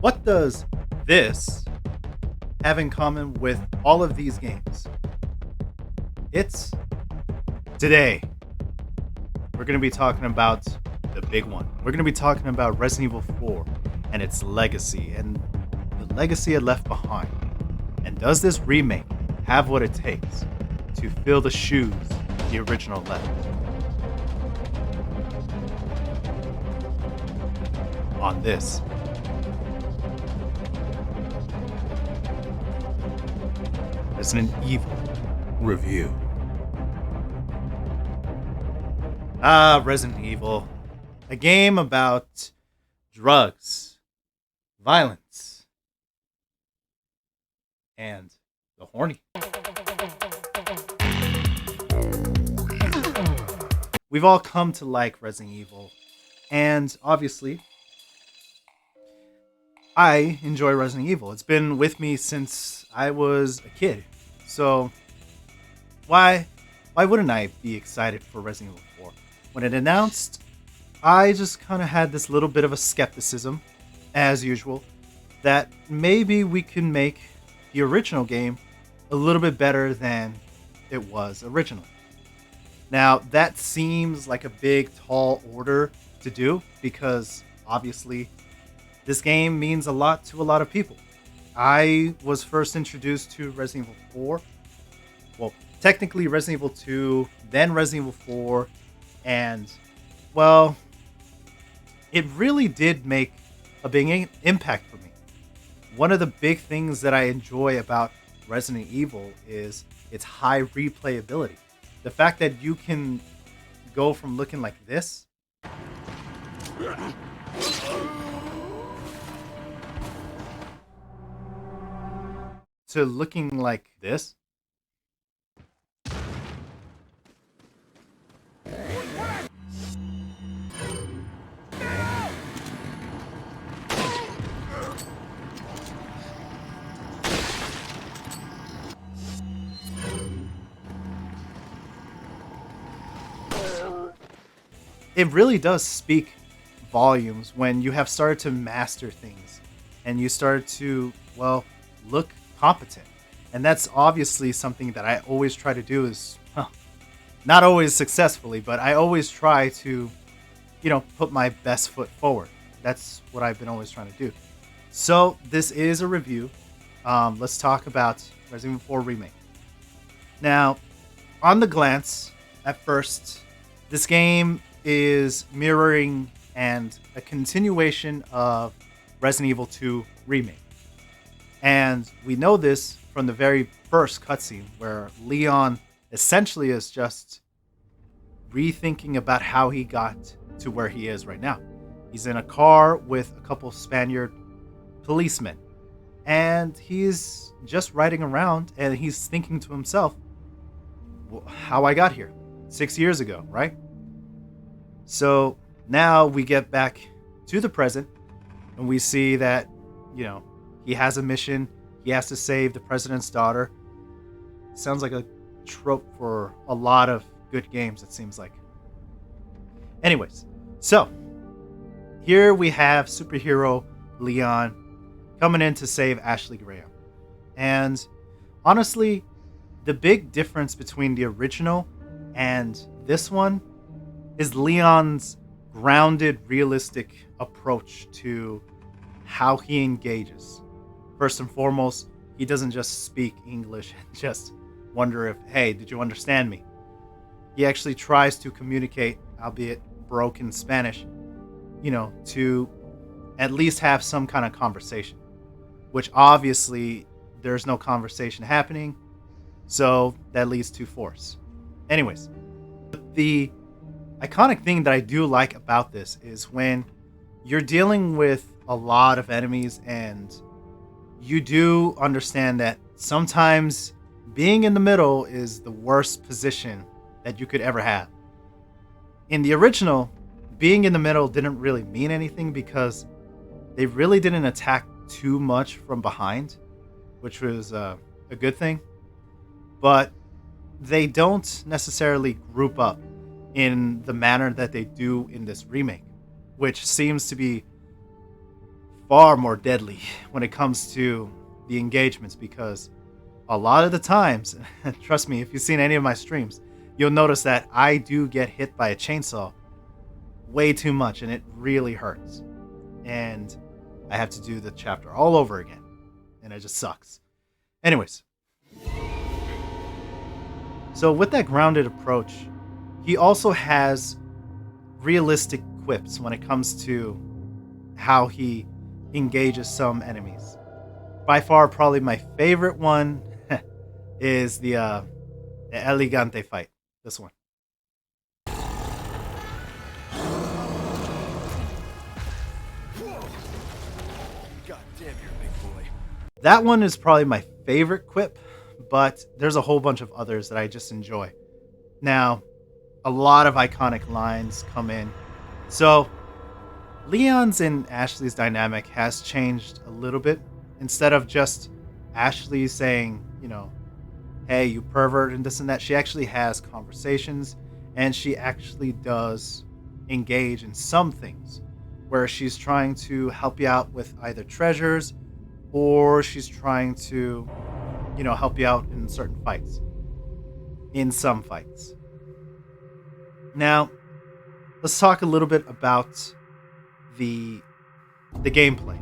What does this have in common with all of these games? It's today. We're going to be talking about the big one. We're going to be talking about Resident Evil 4 and its legacy and the legacy it left behind. And does this remake have what it takes to fill the shoes the original left? On this Resident Evil review. Resident Evil. A game about drugs, violence, and the horny. We've all come to like Resident Evil, and obviously, I enjoy Resident Evil. It's been with me since I was a kid. So why wouldn't I be excited for Resident Evil 4? When it announced, I just kind of had this little bit of a skepticism, as usual, that maybe we can make the original game a little bit better than it was originally. Now, that seems like a big, tall order to do because obviously this game means a lot to a lot of people. I was first introduced to Resident Evil 4. Well, technically Resident Evil 2, then Resident Evil 4, and, well, it really did make a big impact for me. One of the big things that I enjoy about Resident Evil is its high replayability. The fact that you can go from looking like this to looking like this. It really does speak volumes when you have started to master things and you start to, well, look competent. And that's obviously something that I always try to do is, not always successfully, but I always try to, put my best foot forward. That's what I've been always trying to do. So this is a review. Let's talk about Resident Evil 4 Remake. Now, on the glance, at first, this game is mirroring and a continuation of Resident Evil 2 Remake. And we know this from the very first cutscene where Leon essentially is just rethinking about how he got to where he is right now. He's in a car with a couple Spaniard policemen. And he's just riding around and he's thinking to himself, how I got here 6 years ago, right? So now we get back to the present and we see that, he has a mission. He has to save the president's daughter. Sounds like a trope for a lot of good games, it seems like. Anyways, so here we have superhero Leon coming in to save Ashley Graham. And honestly, the big difference between the original and this one is Leon's grounded, realistic approach to how he engages. First and foremost, he doesn't just speak English and just wonder if, hey, did you understand me? He actually tries to communicate, albeit broken Spanish, to at least have some kind of conversation, which obviously there's no conversation happening, so that leads to force. Anyways, the iconic thing that I do like about this is when you're dealing with a lot of enemies and you do understand that sometimes being in the middle is the worst position that you could ever have. In the original, being in the middle didn't really mean anything because they really didn't attack too much from behind, which was a good thing. But they don't necessarily group up in the manner that they do in this remake, which seems to be far more deadly when it comes to the engagements, because a lot of the times, trust me, if you've seen any of my streams, you'll notice that I do get hit by a chainsaw way too much, and it really hurts. And I have to do the chapter all over again, and it just sucks. Anyways, so with that grounded approach, he also has realistic quips when it comes to how he engages some enemies. By far, probably my favorite one is the Elegante fight. This one. God damn, you're a big boy. That one is probably my favorite quip, but there's a whole bunch of others that I just enjoy. Now, a lot of iconic lines come in. So, Leon's and Ashley's dynamic has changed a little bit. Instead of just Ashley saying, you know, hey, you pervert and this and that, she actually has conversations, and she actually does engage in some things where she's trying to help you out with either treasures, or she's trying to, you know, help you out in certain fights. In some fights. Now, let's talk a little bit about the gameplay.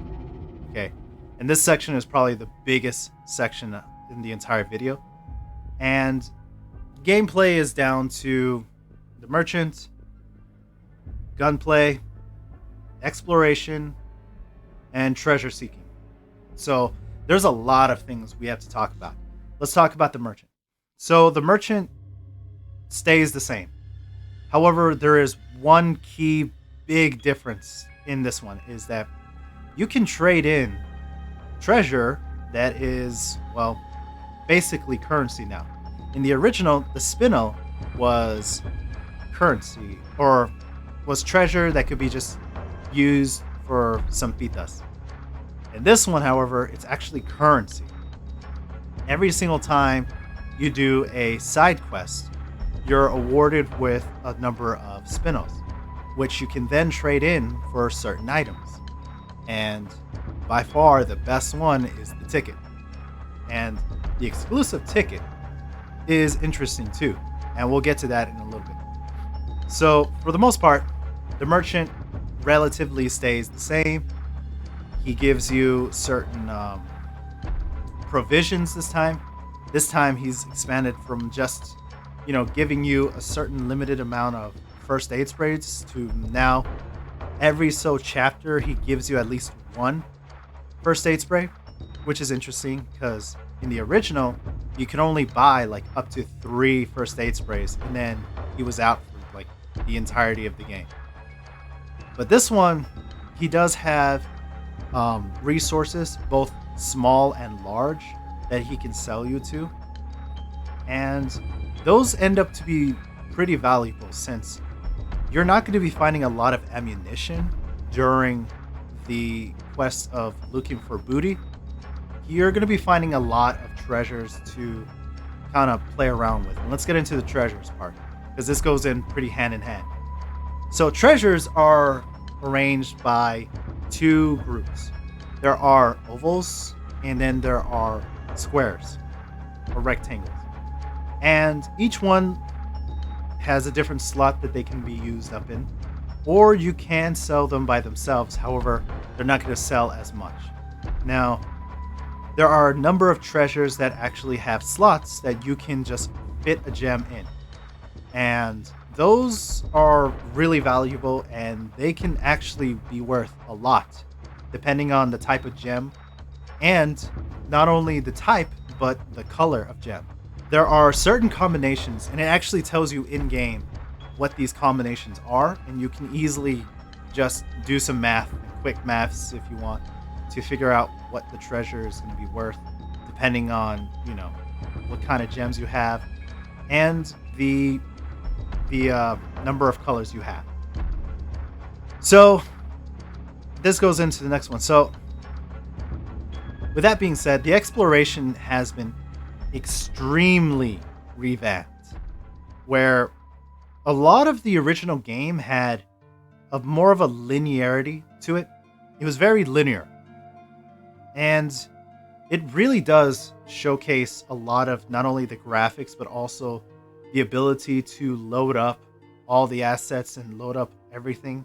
Okay. And this section is probably the biggest section in the entire video. And gameplay is down to the merchant, gunplay, exploration, and treasure seeking. So there's a lot of things we have to talk about. Let's talk about the merchant. So the merchant stays the same. However, there is one key big difference in this one, is that you can trade in treasure that is, well, basically currency now. In the original, the spinel was currency, or was treasure that could be just used for some pitas. In this one, however, it's actually currency. Every single time you do a side quest, you're awarded with a number of spinos, which you can then trade in for certain items. And by far the best one is the ticket. And the exclusive ticket is interesting too, and we'll get to that in a little bit. So for the most part, the merchant relatively stays the same. He gives you certain provisions this time. This time he's expanded from just, you know, giving you a certain limited amount of first aid sprays to now every so chapter he gives you at least one first aid spray, which is interesting because in the original you can only buy like up to 3 first aid sprays, and then he was out for like the entirety of the game. But this one, he does have resources, both small and large, that he can sell you to, and those end up to be pretty valuable, since you're not going to be finding a lot of ammunition during the quest of looking for booty. You're going to be finding a lot of treasures to kind of play around with. And let's get into the treasures part, because this goes in pretty hand in hand. So treasures are arranged by 2 groups. There are ovals, and then there are squares or rectangles. And each one has a different slot that they can be used up in, or you can sell them by themselves. However, they're not going to sell as much. Now, there are a number of treasures that actually have slots that you can just fit a gem in, and those are really valuable, and they can actually be worth a lot depending on the type of gem, and not only the type but the color of gem. There are certain combinations, and it actually tells you in game what these combinations are, and you can easily just do some math, quick maths if you want, to figure out what the treasure is going to be worth depending on, you know, what kind of gems you have and the number of colors you have. So this goes into the next one. So with that being said, the exploration has been extremely revamped, where a lot of the original game had more of a linearity to it. It was very linear. And it really does showcase a lot of not only the graphics, but also the ability to load up all the assets and load up everything.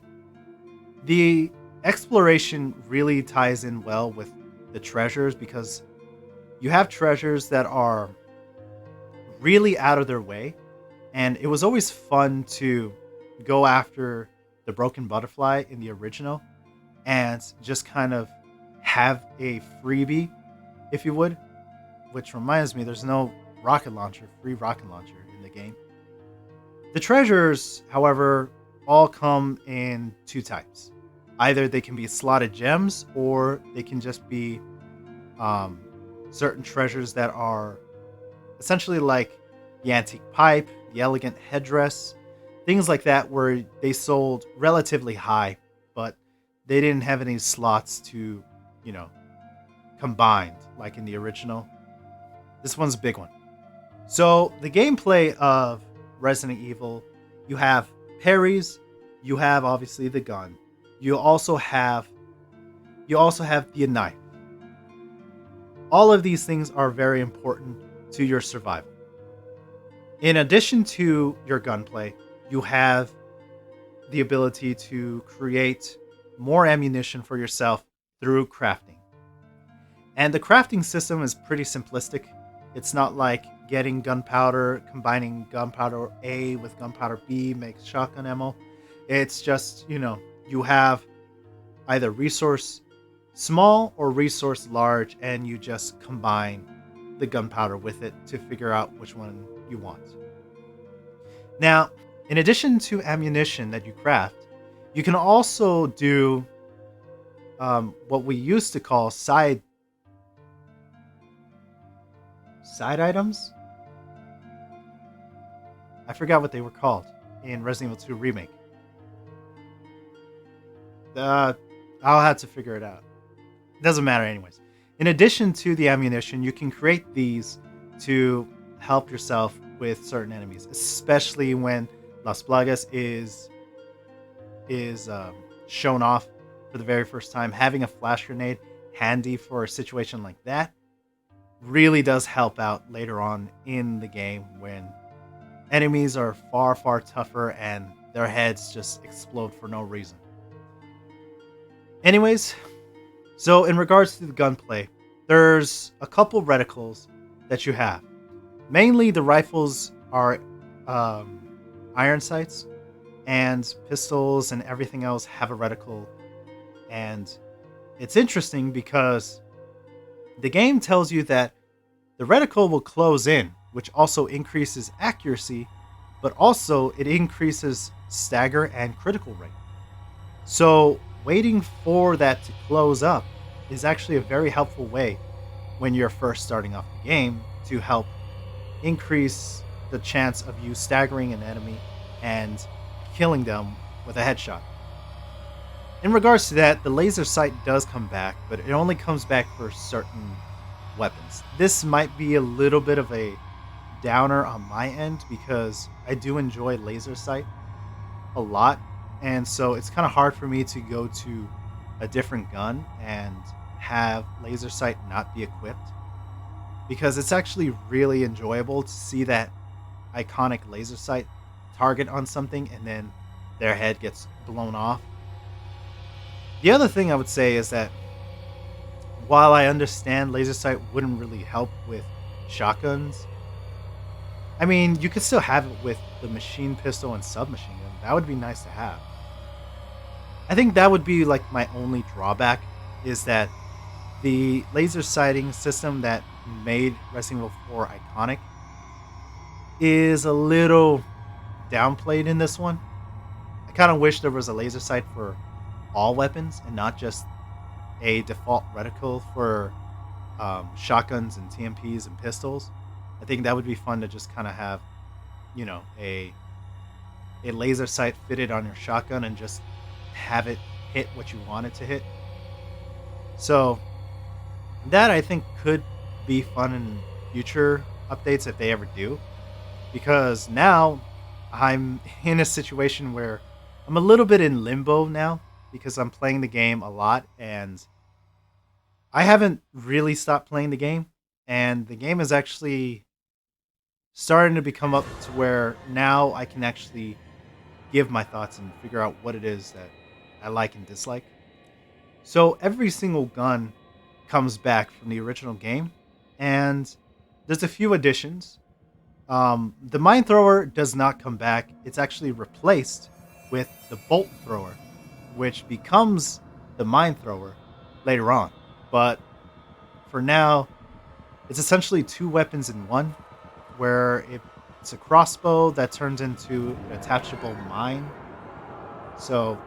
The exploration really ties in well with the treasures because you have treasures that are really out of their way. And it was always fun to go after the broken butterfly in the original and just kind of have a freebie, if you would. Which reminds me, there's no free rocket launcher in the game. The treasures, however, all come in two types. Either they can be slotted gems, or they can just be certain treasures that are essentially like the antique pipe, the elegant headdress, things like that, where they sold relatively high, but they didn't have any slots to, you know, combined like in the original. This one's a big one. So the gameplay of Resident Evil, you have parries, you have obviously the gun, you also have the knife. All of these things are very important to your survival. In addition to your gunplay, you have the ability to create more ammunition for yourself through crafting. And the crafting system is pretty simplistic. It's not like getting gunpowder, combining gunpowder A with gunpowder B makes shotgun ammo. It's just, you have either resource small or resource large, and you just combine the gunpowder with it to figure out which one you want. Now, in addition to ammunition that you craft, you can also do what we used to call side items. I forgot what they were called in Resident Evil 2 Remake. I'll have to figure it out. It doesn't matter anyways. In addition to the ammunition, you can create these to help yourself with certain enemies, especially when Las Plagas is shown off for the very first time. Having a flash grenade handy for a situation like that really does help out later on in the game when enemies are far, far tougher and their heads just explode for no reason. Anyways, so in regards to the gunplay, there's a couple reticles that you have. Mainly the rifles are iron sights, and pistols and everything else have a reticle. And it's interesting because the game tells you that the reticle will close in, which also increases accuracy, but also it increases stagger and critical rate. So waiting for that to close up is actually a very helpful way when you're first starting off the game to help increase the chance of you staggering an enemy and killing them with a headshot. In regards to that, the laser sight does come back, but it only comes back for certain weapons. This might be a little bit of a downer on my end because I do enjoy laser sight a lot, and so it's kind of hard for me to go to a different gun and have laser sight not be equipped, because it's actually really enjoyable to see that iconic laser sight target on something and then their head gets blown off. The other thing I would say is that while I understand laser sight wouldn't really help with shotguns, I mean, you could still have it with the machine pistol and submachine gun. That would be nice to have. I think that would be like my only drawback, is that the laser sighting system that made Resident Evil 4 iconic is a little downplayed in this one. I kind of wish there was a laser sight for all weapons and not just a default reticle for shotguns and TMPs and pistols. I think that would be fun to just kind of have, a laser sight fitted on your shotgun and just have it hit what you want it to hit. So that, I think, could be fun in future updates if they ever do, because now I'm in a situation where I'm a little bit in limbo now because I'm playing the game a lot, and I haven't really stopped playing the game, and the game is actually starting to become up to where now I can actually give my thoughts and figure out what it is that I like and dislike. So every single gun comes back from the original game, and there's a few additions. The mine thrower does not come back. It's actually replaced with the bolt thrower, which becomes the mine thrower later on. But for now, it's essentially two weapons in one, where it's a crossbow that turns into an attachable mine. So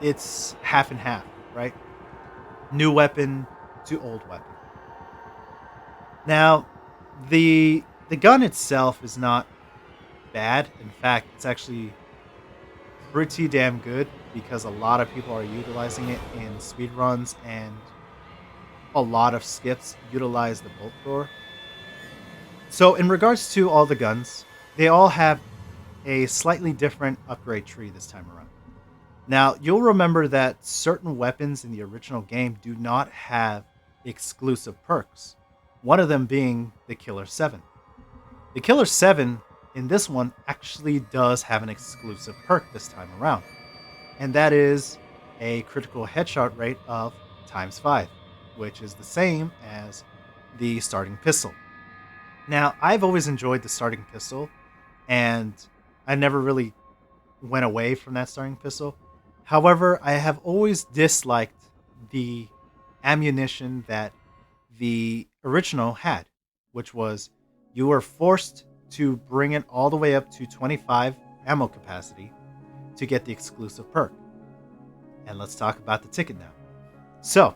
it's half and half, right? New weapon to old weapon. Now, the gun itself is not bad. In fact, it's actually pretty damn good because a lot of people are utilizing it in speedruns and a lot of skips utilize the bolt thrower. So in regards to all the guns, they all have a slightly different upgrade tree this time around. Now, you'll remember that certain weapons in the original game do not have exclusive perks, one of them being the Killer 7. The Killer 7 in this one actually does have an exclusive perk this time around, and that is a critical headshot rate of times 5, which is the same as the starting pistol. Now, I've always enjoyed the starting pistol, and I never really went away from that starting pistol. However, I have always disliked the ammunition that the original had, which was you were forced to bring it all the way up to 25 ammo capacity to get the exclusive perk. And let's talk about the ticket now. So,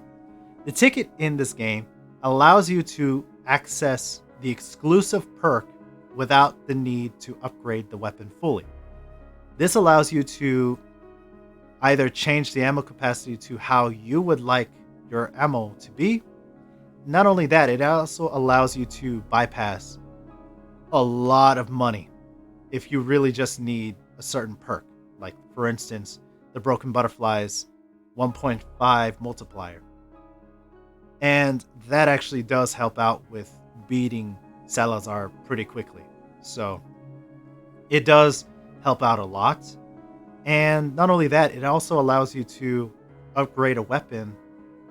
the ticket in this game allows you to access the exclusive perk without the need to upgrade the weapon fully. This allows you to either change the ammo capacity to how you would like your ammo to be. Not only that, it also allows you to bypass a lot of money if you really just need a certain perk. Like, for instance, the Broken Butterfly's 1.5 multiplier. And that actually does help out with beating Salazar pretty quickly. So it does help out a lot. And not only that, it also allows you to upgrade a weapon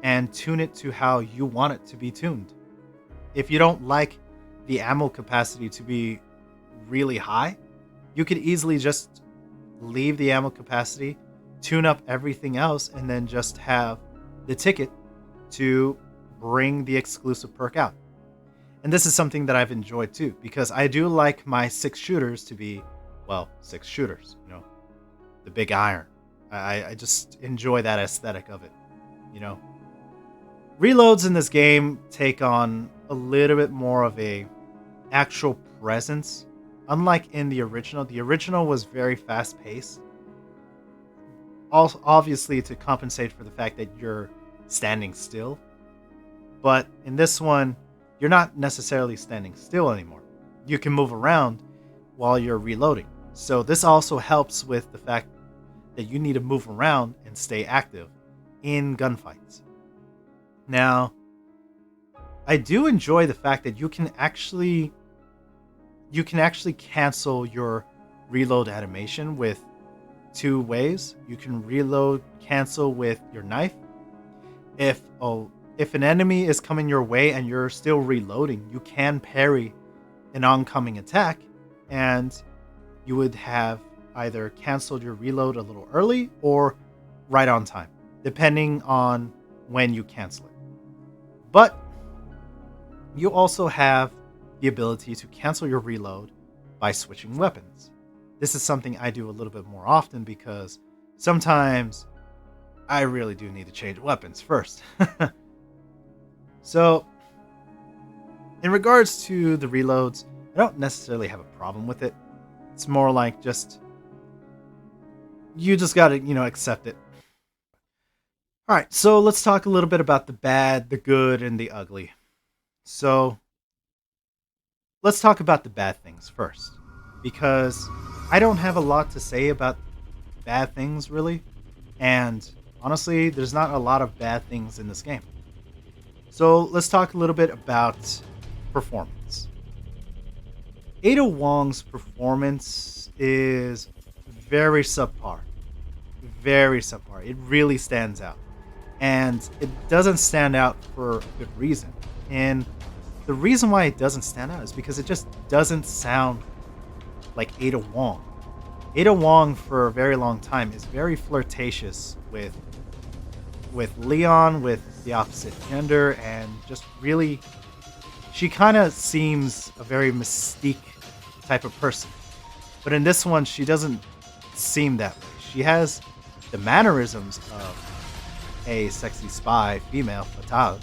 and tune it to how you want it to be tuned. If you don't like the ammo capacity to be really high, you could easily just leave the ammo capacity, tune up everything else, and then just have the ticket to bring the exclusive perk out. And this is something that I've enjoyed too, because I do like my 6 shooters to be, well, 6 shooters, you know, the big iron. I just enjoy that aesthetic of it, you know. Reloads in this game take on a little bit more of a actual presence. Unlike in the original was very fast paced. Also, obviously to compensate for the fact that you're standing still. But in this one, you're not necessarily standing still anymore. You can move around while you're reloading. So this also helps with the fact that you need to move around and stay active in gunfights. Now, I do enjoy the fact that you can actually cancel your reload animation with 2 ways. You can reload cancel with your knife. If an enemy is coming your way and you're still reloading, you can parry an oncoming attack, and you would have either canceled your reload a little early or right on time, depending on when you cancel it. But you also have the ability to cancel your reload by switching weapons. This is something I do a little bit more often because sometimes I really do need to change weapons first. So, in regards to the reloads, I don't necessarily have a problem with it. It's more like you just gotta, accept it. Alright, so let's talk a little bit about the bad, the good, and the ugly. So, let's talk about the bad things first. Because I don't have a lot to say about bad things, really. And honestly, there's not a lot of bad things in this game. So let's talk a little bit about performance. Ada Wong's performance is very subpar. Very subpar. It really stands out. And it doesn't stand out for a good reason. And the reason why it doesn't stand out is because it just doesn't sound like Ada Wong. Ada Wong, for a very long time, is very flirtatious with Leon, with the opposite gender, and just really, she kind of seems a very mystique type of person. But in this one, she doesn't seem that way. She has the mannerisms of a sexy spy, female, fatale,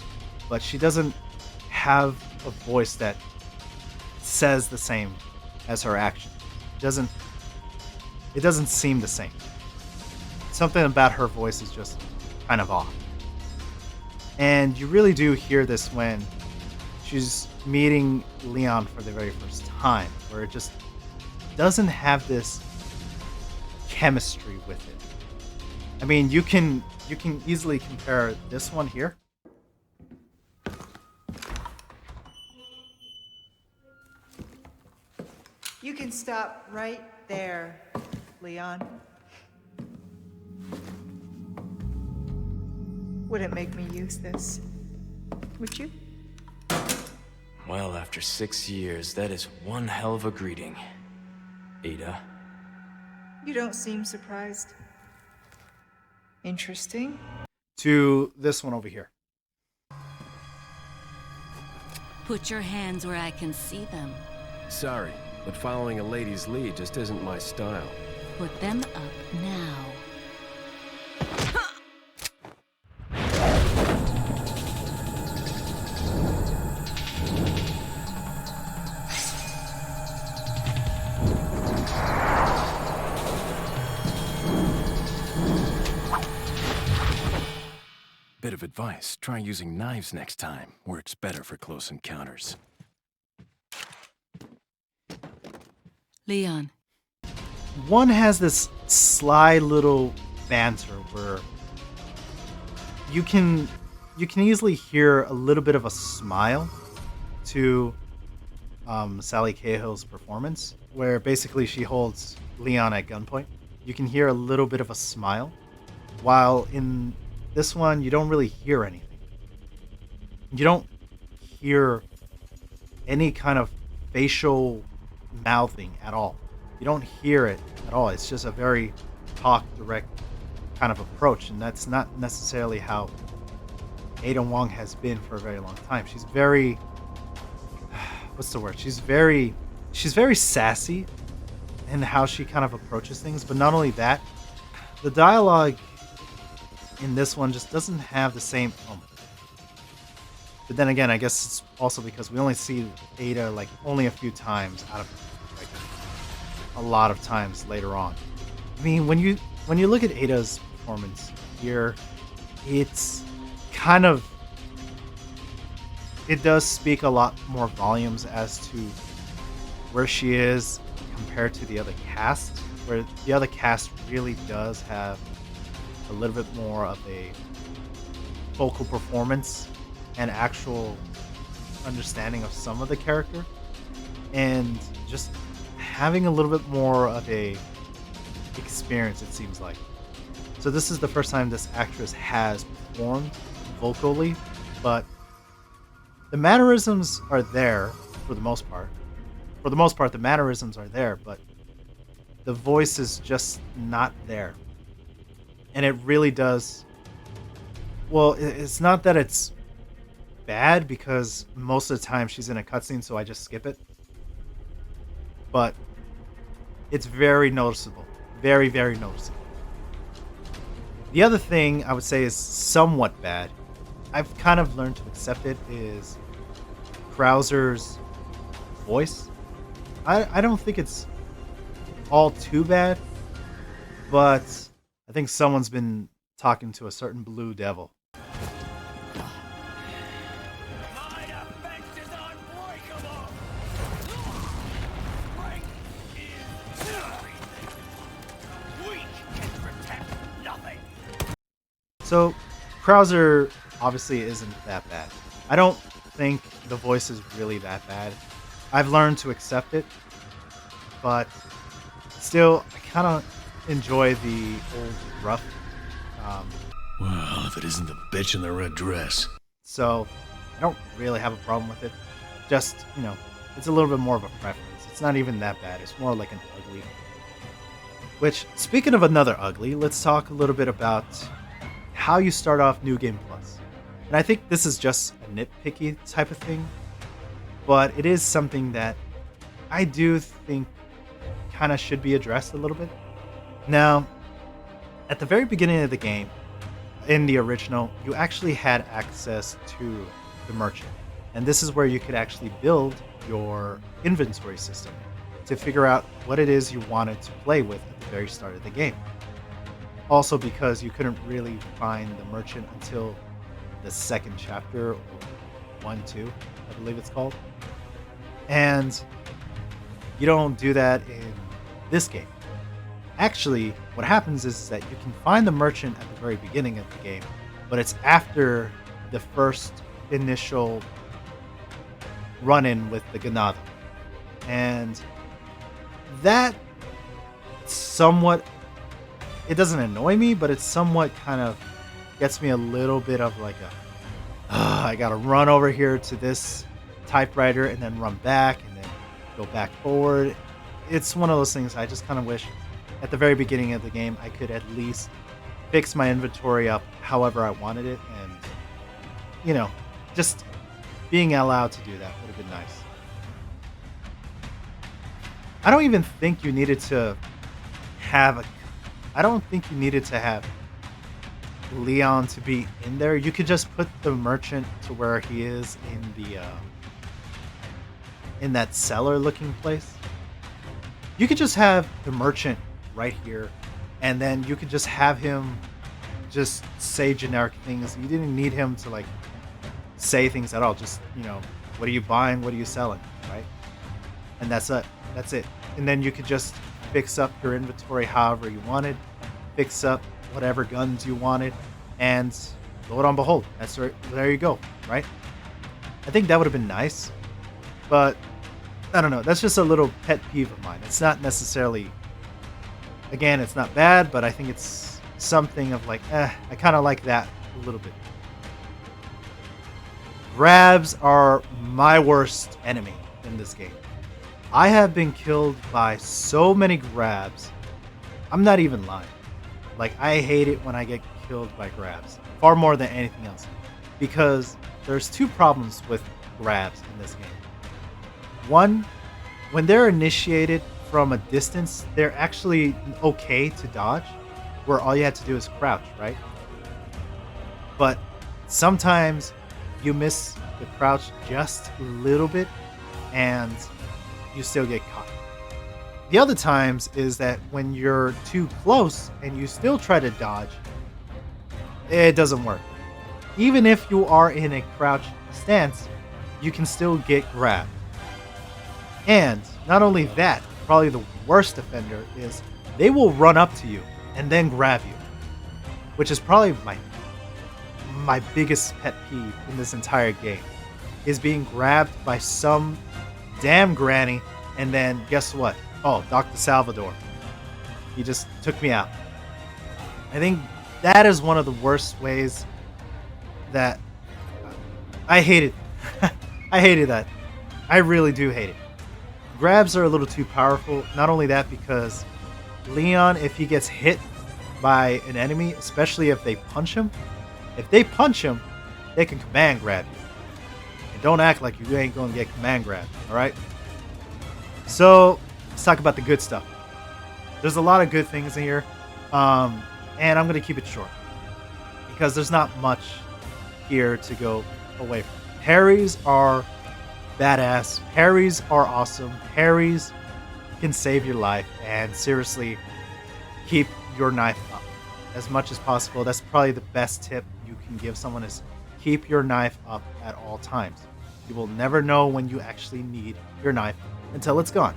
but she doesn't have a voice that says the same as her actions. It doesn't seem the same. Something about her voice is just kind of off. And you really do hear this when she's meeting Leon for the very first time, where it just doesn't have this chemistry with it. I mean, you can easily compare this one here. You can stop right there, Leon. Wouldn't make me use this, would you? Well, after 6 years, that is one hell of a greeting, Ada. You don't seem surprised. Interesting. To this one over here. Put your hands where I can see them. Sorry, but following a lady's lead just isn't my style. Put them up now. Bit of advice, try using knives next time. Works better for close encounters. Leon. One has this sly little banter where you can easily hear a little bit of a smile to Sally Cahill's performance, where basically she holds Leon at gunpoint. You can hear a little bit of a smile, while in this one you don't really hear anything. You don't hear any kind of facial mouthing at all. You don't hear it at all. It's just a very talk direct kind of approach, and that's not necessarily how Ada Wong has been for a very long time. She's very what's the word? She's very sassy in how she kind of approaches things, but not only that, the dialogue in this one just doesn't have the same but then again, I guess it's also because we only see Ada like only a few times out of like a lot of times later on. I mean, when you look at Ada's performance here, it's kind of, it does speak a lot more volumes as to where she is compared to the other cast, where the other cast really does have a little bit more of a vocal performance and actual understanding of some of the character, and just having a little bit more of a experience, it seems like. So this is the first time this actress has performed vocally, but the mannerisms are there for the most part. For the most part, the mannerisms are there, but the voice is just not there. And it really does... Well, it's not that it's bad, because most of the time she's in a cutscene, so I just skip it. But it's very noticeable. Very, very noticeable. The other thing I would say is somewhat bad, I've kind of learned to accept it, is Krauser's voice. I don't think it's all too bad, but I think someone's been talking to a certain blue devil. So, Krauser obviously isn't that bad. I don't think the voice is really that bad. I've learned to accept it, but still, I kind of enjoy the old rough. Um, Well, if it isn't the bitch in the red dress. so I don't really have a problem with it. Just, it's a little bit more of a preference. It's not even that bad. It's more like an ugly. Which, speaking of another ugly, let's talk a little bit about how you start off New Game Plus. And I think this is just a nitpicky type of thing, but it is something that I do think kind of should be addressed a little bit. Now, at the very beginning of the game, in the original, you actually had access to the merchant. And this is where you could actually build your inventory system to figure out what it is you wanted to play with at the very start of the game. Also because you couldn't really find the merchant until the second chapter, or 1-2, I believe it's called. And you don't do that in this game. Actually, what happens is that you can find the merchant at the very beginning of the game, but it's after the first initial run-in with the Ganado. And that somewhat, it doesn't annoy me, but it somewhat kind of gets me a little bit of like I gotta run over here to this typewriter and then run back and then go back forward. It's one of those things I just kind of wish at the very beginning of the game I could at least fix my inventory up however I wanted it, and just being allowed to do that would have been nice. I don't even think you needed to have Leon to be in there. You could just put the merchant to where he is in the in that cellar looking place. You could just have the merchant right here, and then you could just have him just say generic things. You didn't need him to like say things at all. Just, what are you buying? What are you selling? Right? And that's it. That's it. And then you could just fix up your inventory however you wanted, fix up whatever guns you wanted, and lo and behold, there you go, right? I think that would have been nice, but I don't know. That's just a little pet peeve of mine. It's not necessarily, again, it's not bad, but I think it's something of like, I kind of like that a little bit. Grabs are my worst enemy in this game. I have been killed by so many grabs. I'm not even lying. Like, I hate it when I get killed by grabs, far more than anything else, because there's two problems with grabs in this game. One, when they're initiated from a distance, they're actually okay to dodge, where all you have to do is crouch, right? But sometimes you miss the crouch just a little bit, and you still get caught. The other times is that when you're too close and you still try to dodge, it doesn't work. Even if you are in a crouch stance, you can still get grabbed. And not only that, probably the worst offender is they will run up to you and then grab you, which is probably my biggest pet peeve in this entire game, is being grabbed by some damn granny, and then guess what? Oh, Dr. Salvador. He just took me out. I think that is one of the worst ways that I hated. I hated that. I really do hate it. Grabs are a little too powerful. Not only that, because Leon, if he gets hit by an enemy, especially if they punch him, they can command grab you. And don't act like you ain't gonna get command grabbed, alright? So, let's talk about the good stuff. There's a lot of good things in here, and I'm going to keep it short, because there's not much here to go away from. Parries are badass. Parries are awesome. Parries can save your life, and seriously, keep your knife up as much as possible. That's probably the best tip you can give someone, is keep your knife up at all times. You will never know when you actually need your knife until it's gone.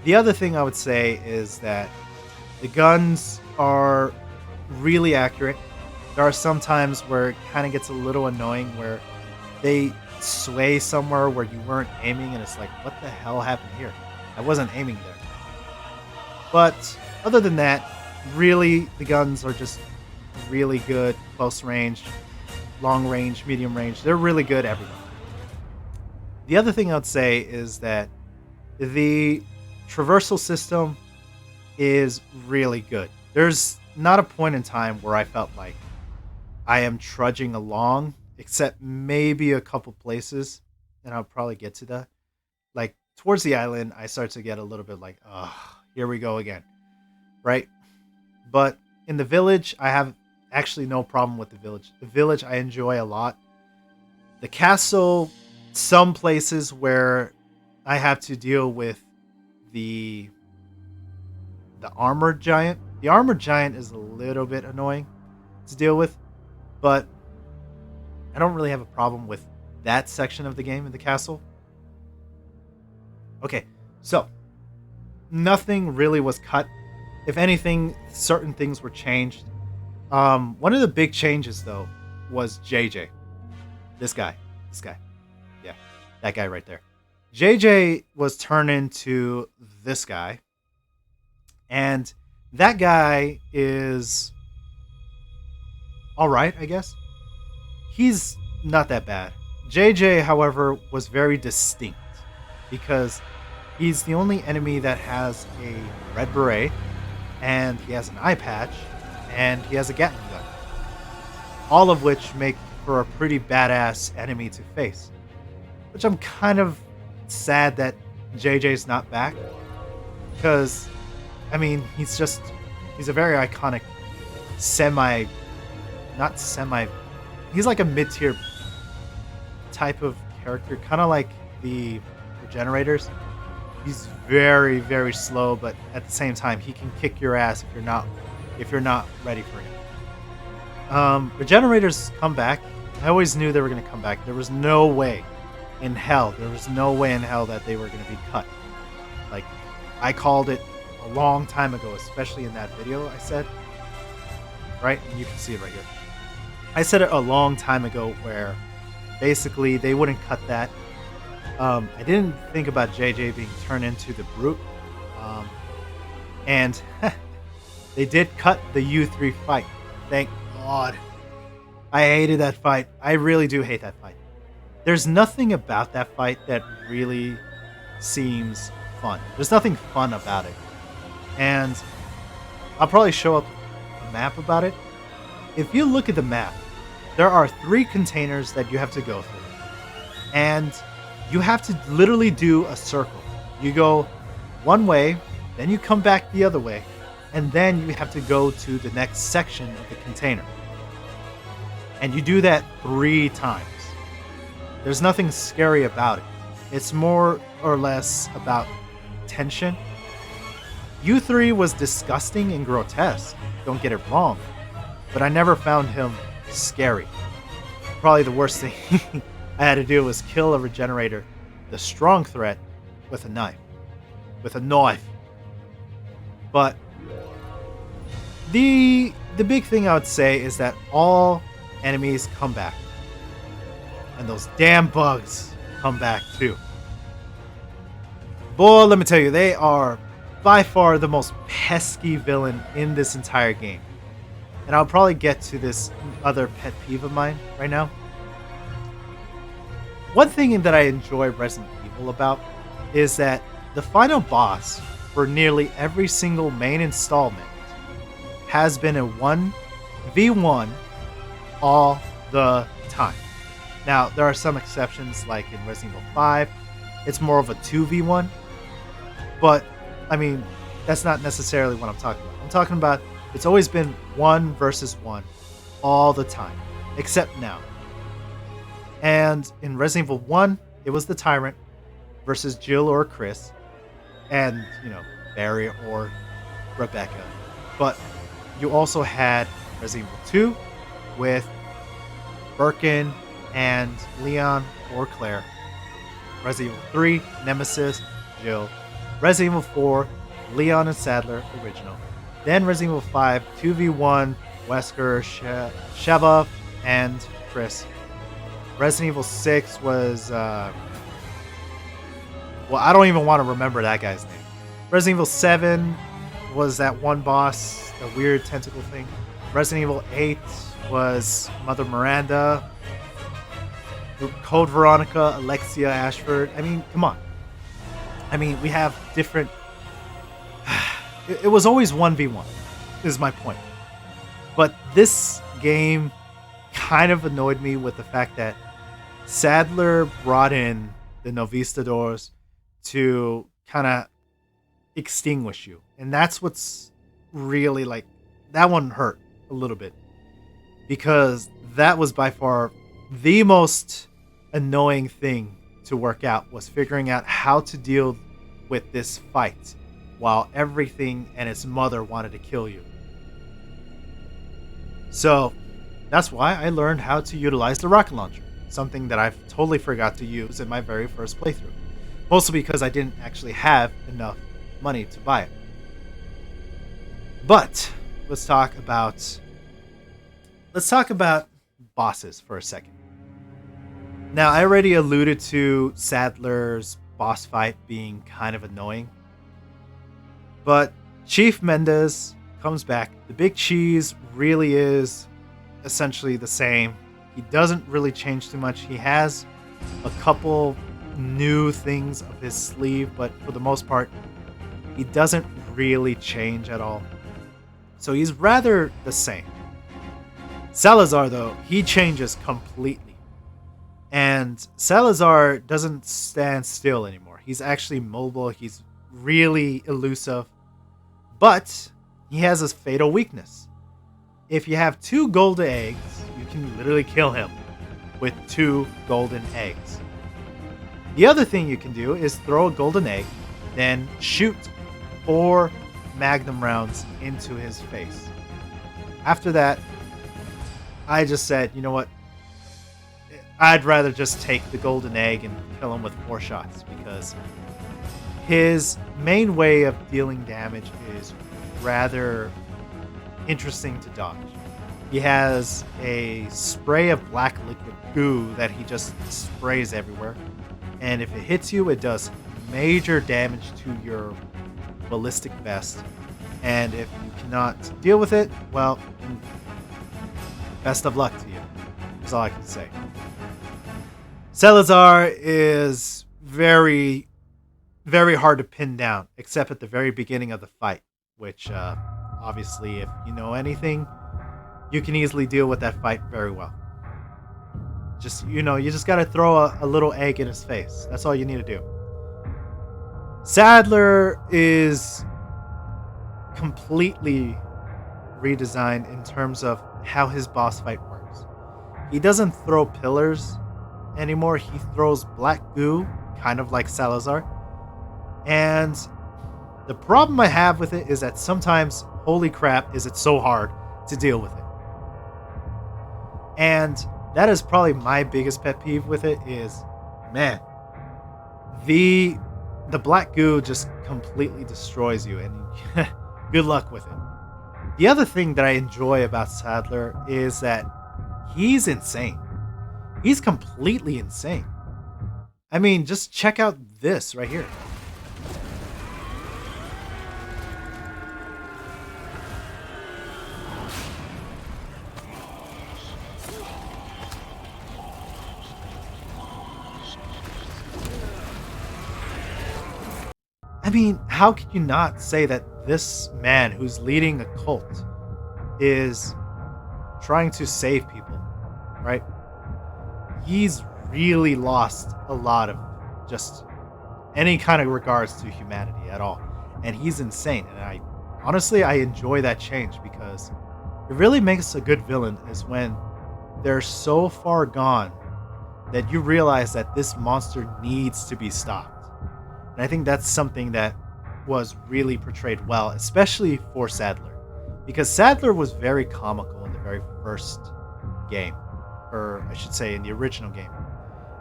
The other thing I would say is that the guns are really accurate. there are some times where it kind of gets a little annoying where they sway somewhere where you weren't aiming, and it's like, what the hell happened here? I wasn't aiming there. But other than that, really, the guns are just really good. Close range, long range, medium range. They're really good everywhere. The other thing I would say is that the traversal system is really good. There's not a point in time where I felt like I am trudging along, except maybe a couple places, and I'll probably get to that. Like, towards the island, I start to get a little bit like, oh, here we go again, right? But in the village, I have actually no problem with the village. The village I enjoy a lot. The castle, some places where I have to deal with the armored giant. The armored giant is a little bit annoying to deal with, but I don't really have a problem with that section of the game in the castle. Okay, so nothing really was cut. If anything, certain things were changed. One of the big changes, though, was JJ. This guy. Yeah, that guy right there. JJ was turned into this guy. And that guy is alright, I guess. He's not that bad. JJ, however, was very distinct because he's the only enemy that has a red beret, and he has an eye patch, and he has a Gatling gun. All of which make for a pretty badass enemy to face. Which I'm kind of sad that JJ's not back. Because, I mean, he's a very iconic he's like a mid-tier type of character. Kind of like the Regenerators. He's very, very slow, but at the same time, he can kick your ass if you're not ready for him. Regenerators come back. I always knew they were going to come back. There was no way in hell that they were going to be cut. Like, I called it a long time ago, especially in that video I said. Right? And you can see it right here. I said it a long time ago where basically they wouldn't cut that. I didn't think about JJ being turned into the Brute. And they did cut the U3 fight. Thank God. I hated that fight. I really do hate that fight. There's nothing about that fight that really seems fun. There's nothing fun about it. And I'll probably show up a map about it. If you look at the map, there are 3 containers that you have to go through. And you have to literally do a circle. You go one way, then you come back the other way, and then you have to go to the next section of the container. And you do that 3 times. There's nothing scary about it. It's more or less about tension. U3 was disgusting and grotesque, don't get it wrong, but I never found him scary. Probably the worst thing I had to do was kill a Regenerator, the strong threat, with a knife. But the big thing I would say is that all enemies come back. And those damn bugs come back too. Boy, let me tell you, they are by far the most pesky villain in this entire game. And I'll probably get to this other pet peeve of mine right now. One thing that I enjoy Resident Evil about is that the final boss for nearly every single main installment has been a 1v1 all the time. Now, there are some exceptions, like in Resident Evil 5, it's more of a 2v1. But, I mean, that's not necessarily what I'm talking about. I'm talking about it's always been 1 versus 1 all the time, except now. And in Resident Evil 1, it was the Tyrant versus Jill or Chris, and, you know, Barry or Rebecca. But you also had Resident Evil 2 with Birkin and Leon or Claire. Resident Evil 3, Nemesis, Jill. Resident Evil 4, Leon and Sadler, original. Then Resident Evil 5, 2v1, Wesker, Sheva, and Chris. Resident Evil 6 was, well, I don't even want to remember that guy's name. Resident Evil 7 was that one boss, the weird tentacle thing. Resident Evil 8 was Mother Miranda, Code Veronica, Alexia Ashford. I mean, come on. I mean, we have different... It was always 1v1, is my point. But this game kind of annoyed me with the fact that Sadler brought in the Novistadors to kind of extinguish you. And that's what's really like... That one hurt a little bit. Because that was by far the most annoying thing to work out, was figuring out how to deal with this fight while everything and its mother wanted to kill you. So that's why I learned how to utilize the rocket launcher, something that I've totally forgot to use in my very first playthrough, mostly because I didn't actually have enough money to buy it. But let's talk about bosses for a second. Now, I already alluded to Sadler's boss fight being kind of annoying, but Chief Mendez comes back. The Big Cheese really is essentially the same. He doesn't really change too much. He has a couple new things up his sleeve, but for the most part, he doesn't really change at all. So he's rather the same. Salazar, though, he changes completely. And Salazar doesn't stand still anymore. He's actually mobile. He's really elusive. But he has a fatal weakness. If you have 2 golden eggs, you can literally kill him with 2 golden eggs. The other thing you can do is throw a golden egg, then shoot 4 magnum rounds into his face. After that, I just said, you know what? I'd rather just take the golden egg and kill him with 4 shots, because his main way of dealing damage is rather interesting to dodge. He has a spray of black liquid goo that he just sprays everywhere, and if it hits you, it does major damage to your ballistic vest. And if you cannot deal with it, well, best of luck to you. That's all I can say. Salazar is very, very hard to pin down, except at the very beginning of the fight, which obviously, if you know anything, you can easily deal with that fight very well. Just, you just got to throw a little egg in his face. That's all you need to do. Sadler is completely redesigned in terms of how his boss fight works. He doesn't throw pillars anymore. He throws black goo, kind of like Salazar. And the problem I have with it is that sometimes, holy crap, is it so hard to deal with it. And that is probably my biggest pet peeve with it is, man, the black goo just completely destroys you, and good luck with it. The other thing that I enjoy about Sadler is that he's insane. He's completely insane. I mean, just check out this right here. I mean, how can you not say that this man who's leading a cult is trying to save people, right? He's really lost a lot of just any kind of regards to humanity at all. And he's insane. And I honestly enjoy that change, because it really makes a good villain is when they're so far gone that you realize that this monster needs to be stopped. And I think that's something that was really portrayed well, especially for Sadler. Because Sadler was very comical in the very first game. Or I should say in the original game.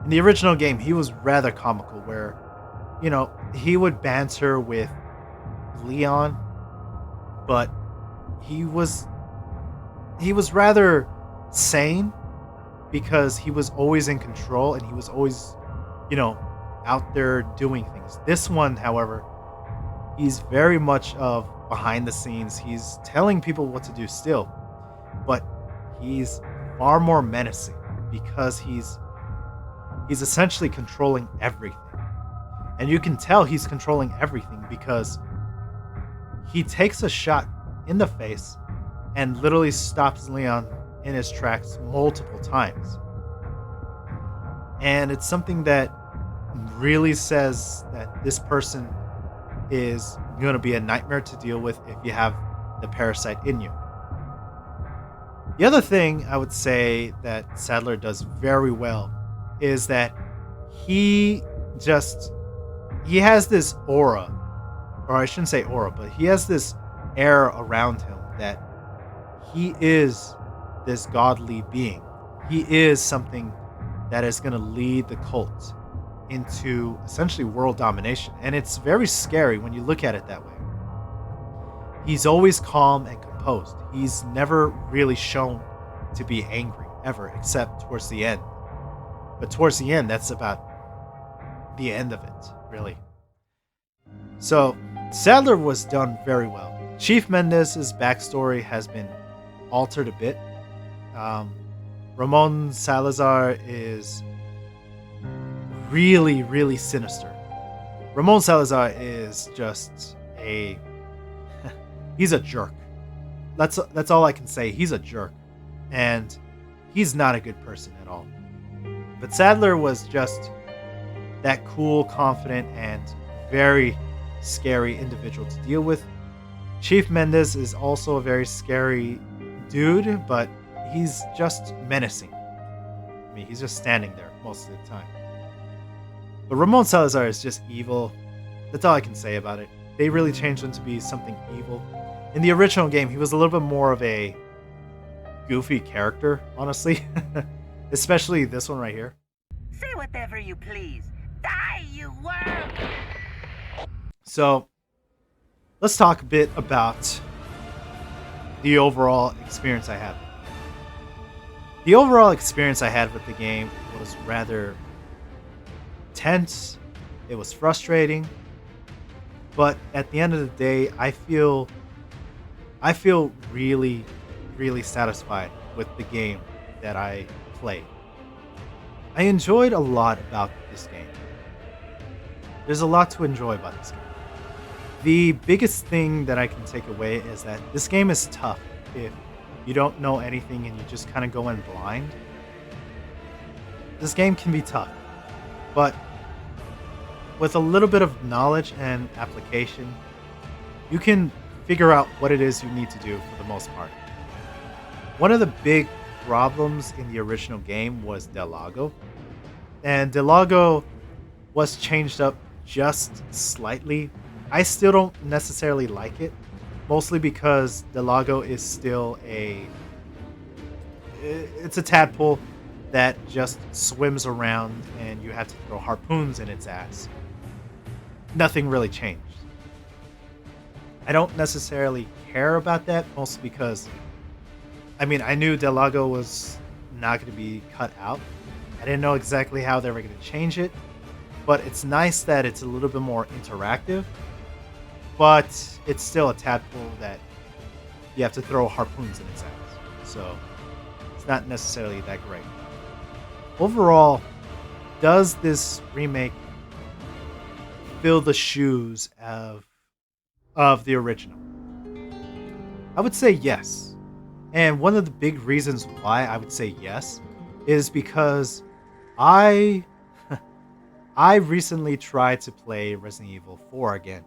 In the original game, he was rather comical where, he would banter with Leon, but he was he was rather sane because he was always in control and he was always, out there doing things. This one, however, he's very much of behind the scenes. He's telling people what to do still, but he's far more menacing because he's essentially controlling everything. And you can tell he's controlling everything because he takes a shot in the face and literally stops Leon in his tracks multiple times. And it's something that really says that this person is going to be a nightmare to deal with if you have the parasite in you. The other thing I would say that Sadler does very well is that he has this aura, or I shouldn't say aura, but he has this air around him that he is this godly being. He is something that is going to lead the cult into essentially world domination. And it's very scary when you look at it that way. He's always calm and composed. He's never really shown to be angry, ever, except towards the end. But towards the end, that's about the end of it, really. So, Sadler was done very well. Chief Mendez's backstory has been altered a bit. Ramon Salazar is really, really sinister. Ramon Salazar is just he's a jerk. That's all I can say. He's a jerk. And he's not a good person at all. But Sadler was just that cool, confident, and very scary individual to deal with. Chief Mendez is also a very scary dude, but he's just menacing. I mean, he's just standing there most of the time. But Ramon Salazar is just evil. That's all I can say about it. They really changed him to be something evil. In the original game, he was a little bit more of a goofy character, honestly. Especially this one right here. Say whatever you please. Die, you worm! So, let's talk a bit about the overall experience I had. The overall experience I had with the game was rather tense. It was frustrating. But at the end of the day, I feel really, really satisfied with the game that I played. I enjoyed a lot about this game. There's a lot to enjoy about this game. The biggest thing that I can take away is that this game is tough if you don't know anything and you just kind of go in blind. This game can be tough, but with a little bit of knowledge and application, you can figure out what it is you need to do for the most part. One of the big problems in the original game was Del Lago, and Del Lago was changed up just slightly. I still don't necessarily like it, mostly because Del Lago is still it's a tadpole that just swims around and you have to throw harpoons in its ass. Nothing really changed. I don't necessarily care about that, mostly because I knew Del Lago was not going to be cut out. I didn't know exactly how they were going to change it, but it's nice that it's a little bit more interactive, but it's still a tadpole that you have to throw harpoons in its ass, so it's not necessarily that great. Overall, does this remake fill the shoes of the original? I would say yes. And one of the big reasons why I would say yes is because I recently tried to play Resident Evil 4 again,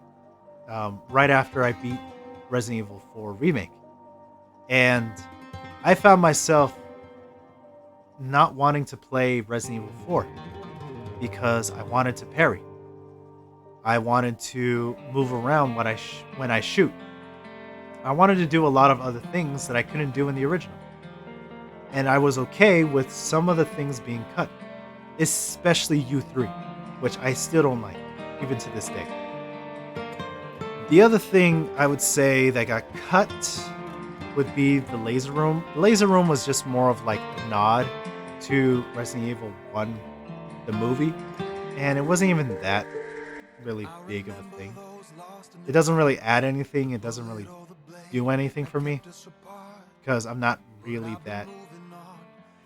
right after I beat Resident Evil 4 Remake. And I found myself not wanting to play Resident Evil 4 because I wanted to parry. I wanted to move around when I shoot. I wanted to do a lot of other things that I couldn't do in the original. And I was okay with some of the things being cut, especially U3, which I still don't like, even to this day. The other thing I would say that got cut would be the laser room. The laser room was just more of like a nod to Resident Evil 1, the movie, and it wasn't even that really big of a thing. It doesn't really add anything. It doesn't really do anything for me because I'm not really that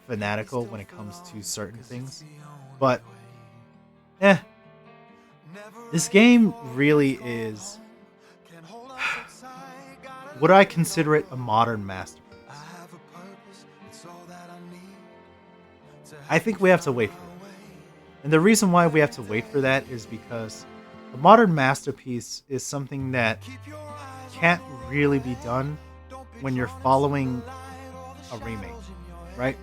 fanatical when it comes to certain things. But this game really is, would I consider it a modern masterpiece? I think we have to wait for it. And the reason why we have to wait for that is because a modern masterpiece is something that can't really be done when you're following a remake, right?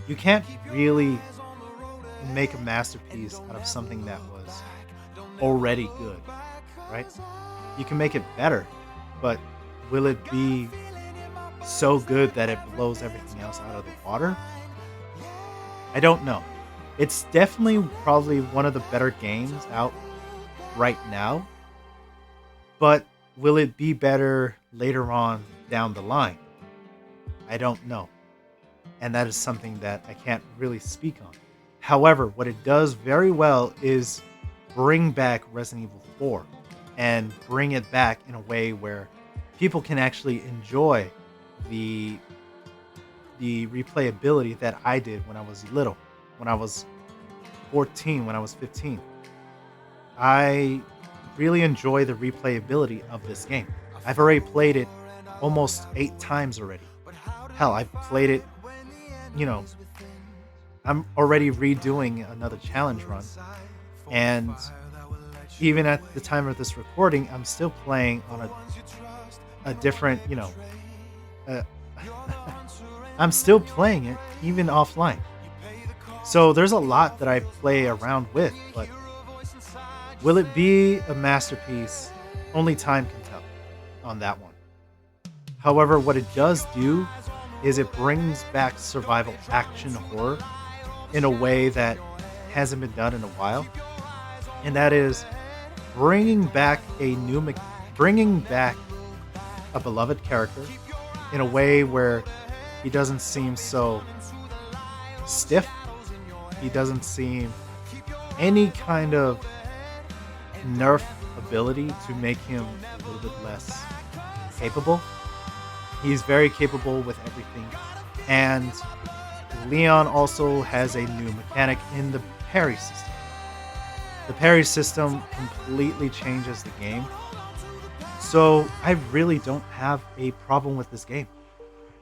You can't really make a masterpiece out of something that was already good, right? You can make it better, but will it be so good that it blows everything else out of the water? I don't know. It's definitely probably one of the better games out right now, but will it be better later on down the line? I don't know. And that is something that I can't really speak on. However, what it does very well is bring back Resident Evil 4 and bring it back in a way where people can actually enjoy the replayability that I did when I was little, when I was 14, when I was 15. I really enjoy the replayability of this game. I've already played it almost 8 times already. Hell, I've played it, I'm already redoing another challenge run. And even at the time of this recording, I'm still playing on a different, I'm still playing it even offline. So there's a lot that I play around with, but will it be a masterpiece? Only time can tell on that one. However, what it does do is it brings back survival action horror in a way that hasn't been done in a while. And that is bringing back a beloved character in a way where he doesn't seem so stiff. He doesn't seem any kind of nerf ability to make him a little bit less capable. He's very capable with everything. And Leon also has a new mechanic in the parry system. The parry system completely changes the game. So I really don't have a problem with this game.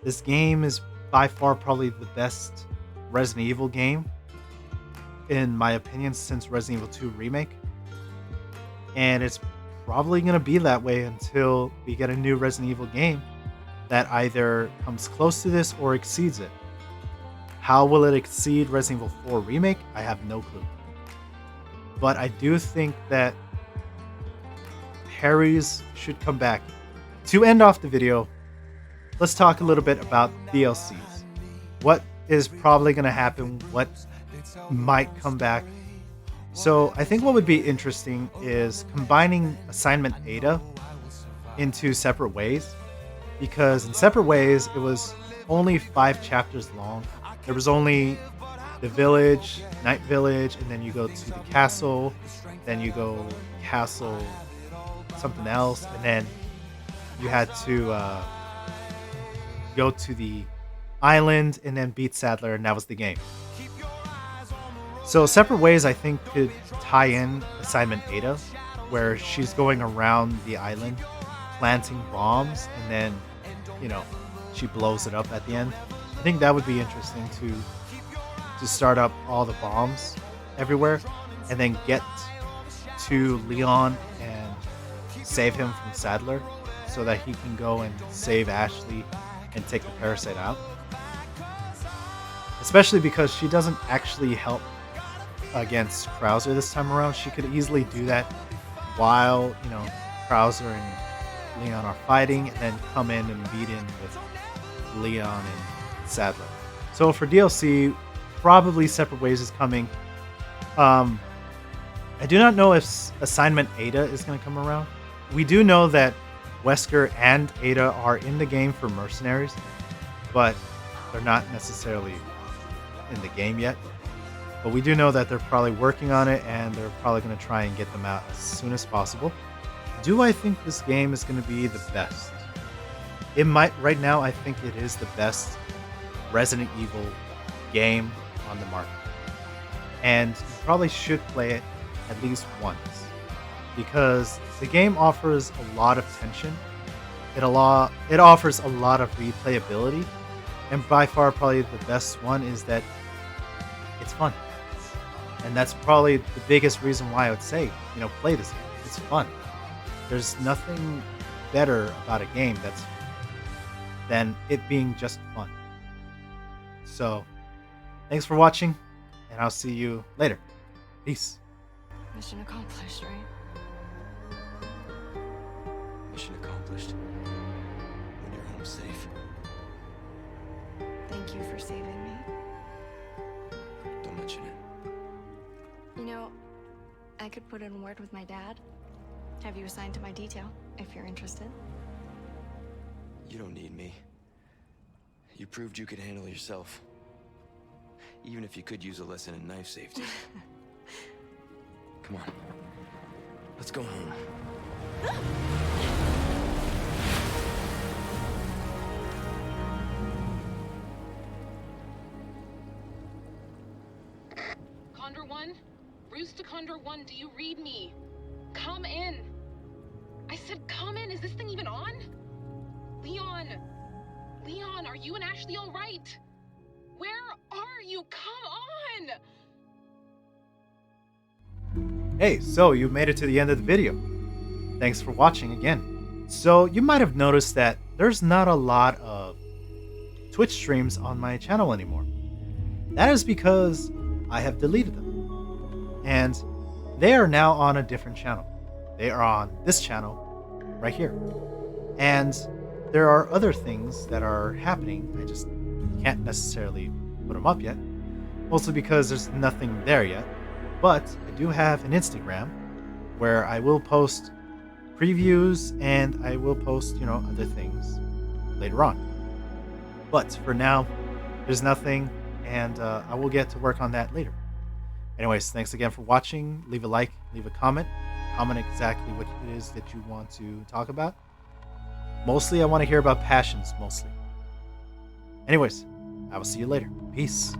This game is by far probably the best Resident Evil game, in my opinion, since Resident Evil 2 Remake. And it's probably going to be that way until we get a new Resident Evil game that either comes close to this or exceeds it. How will it exceed Resident Evil 4 Remake? I have no clue. But I do think that parries should come back. To end off the video, let's talk a little bit about DLCs. What is probably going to happen? What might come back? So I think what would be interesting is combining Assignment Ada into Separate Ways. Because in Separate Ways, it was only 5 chapters long. There was only the village, Night Village, and then you go to the castle, then you go castle something else, and then you had to go to the island and then beat Sadler, and that was the game. So Separate Ways, I think, could tie in Assignment Ada, where she's going around the island planting bombs, and then, she blows it up at the end. I think that would be interesting to start up all the bombs everywhere, and then get to Leon and save him from Sadler, so that he can go and save Ashley and take the parasite out. Especially because she doesn't actually help against Krauser this time around. She could easily do that while, Krauser and Leon are fighting, and then come in and beat in with Leon and Sadler. So for DLC, probably Separate Ways is coming. I do not know if Assignment Ada is going to come around. We do know that Wesker and Ada are in the game for mercenaries, but they're not necessarily in the game yet. But we do know that they're probably working on it, and they're probably going to try and get them out as soon as possible. Do I think this game is going to be the best? It might. Right now, I think it is the best Resident Evil game on the market. And you probably should play it at least once, because the game offers a lot of tension. It offers a lot of replayability, and by far probably the best one is that it's fun. And that's probably the biggest reason why I would say, play this game. It's fun. There's nothing better about a game than it being just fun. So, thanks for watching, and I'll see you later. Peace. Mission accomplished, right? Mission accomplished. When you're home safe. Thank you for saving me. Don't mention it. I could put in a word with my dad. Have you assigned to my detail, if you're interested. You don't need me. You proved you could handle yourself. Even if you could use a lesson in knife safety. Come on. Let's go home. Condor 1? Roost to Condor 1, do you read me? Come in. I said come in. Is this thing even on? Leon! Leon, are you and Ashley all right? Where are you? Come on! Hey, so you made it to the end of the video. Thanks for watching again. So you might have noticed that there's not a lot of Twitch streams on my channel anymore. That is because I have deleted them. And they are now on a different channel. They are on this channel right here. And there are other things that are happening. I just can't necessarily put them up yet. Mostly because there's nothing there yet. But I do have an Instagram where I will post previews and I will post, other things later on. But for now, there's nothing, and I will get to work on that later. Anyways, thanks again for watching. Leave a like, leave a comment. Comment exactly what it is that you want to talk about. Mostly, I want to hear about passions, mostly. Anyways, I will see you later. Peace.